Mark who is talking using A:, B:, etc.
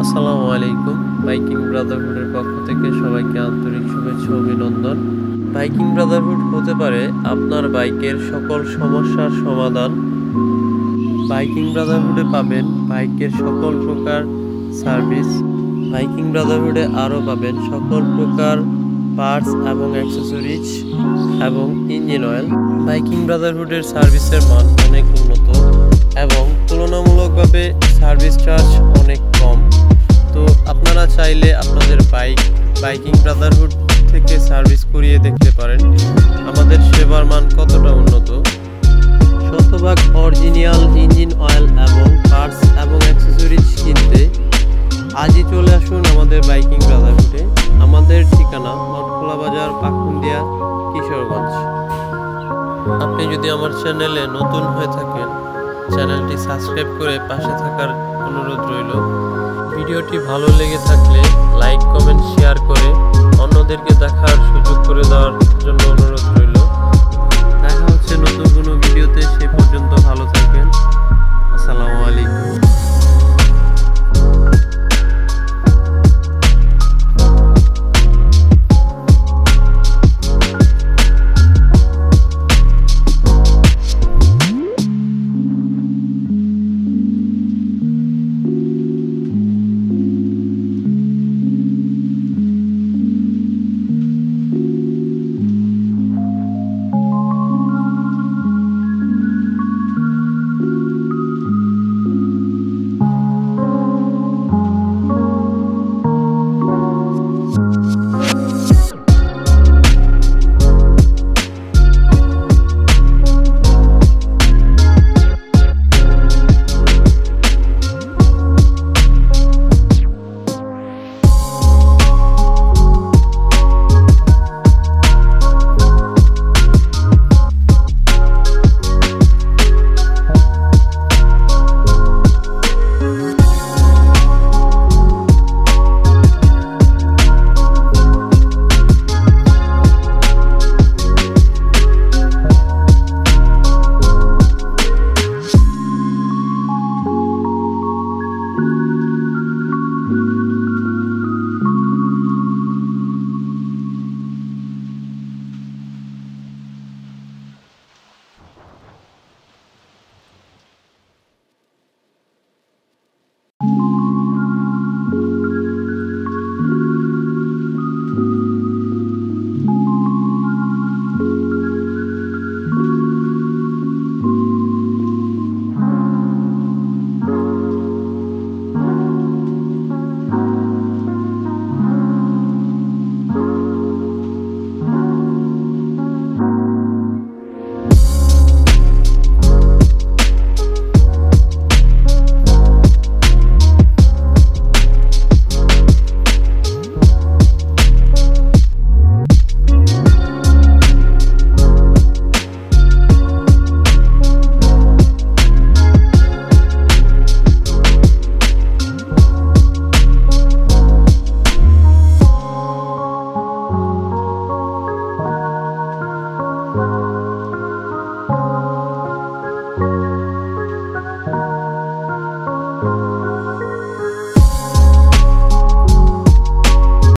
A: আসসালামু আলাইকুম। বাইকিং ব্রাদারহুডের পক্ষ থেকে সবাইকে আন্তরিক শুভেচ্ছা ও অভিনন্দন। বাইকিং ব্রাদারহুড হতে পারে আপনার বাইকের সকল সমস্যার সমাধান। বাইকিং ব্রাদারহুডে পাবেন বাইকের সকল প্রকার সার্ভিস। বাইকিং ব্রাদারহুডে আরও পাবেন সকল প্রকার পার্টস এবং অ্যাক্সেসরিজ এবং ইঞ্জিন অয়েল। বাইকিং ব্রাদারহুডের সার্ভিসের মান অনেক উন্নত এবং তুলনামূলকভাবে সার্ভিস চার্জ অনেক কম। তো আপনারা চাইলে আপনাদের বাইকিং ব্রাদারহুড থেকে সার্ভিস করিয়ে দেখতে পারেন আমাদের সেবার মান কতটা উন্নত। শতভাগ অরিজিনাল ইঞ্জিন অয়েল এবং পার্টস এবং অ্যাক্সেসরিজ কিনতে আজই চলে আসুন আমাদের বাইকিং ব্রাদারহুডে। আমাদের ঠিকানা মঠখোলা বাজার, পাকুন্দিয়া, কিশোরগঞ্জ। আপনি যদি আমার চ্যানেলে নতুন হয়ে থাকেন, চ্যানেলটি সাবস্ক্রাইব করে পাশে থাকার অনুরোধ রইল। ভিডিওটি ভালো লেগে থাকলে লাইক, কমেন্ট, শেয়ার করে অন্যদেরকে দেখার সুযোগ করে দেওয়ার জন্য অনুরোধ রইল। দেখা হচ্ছে নতুন কোনো ভিডিওতে। সে পর্যন্ত ভালো থাকবেন। আসসালামু আলাইকুম।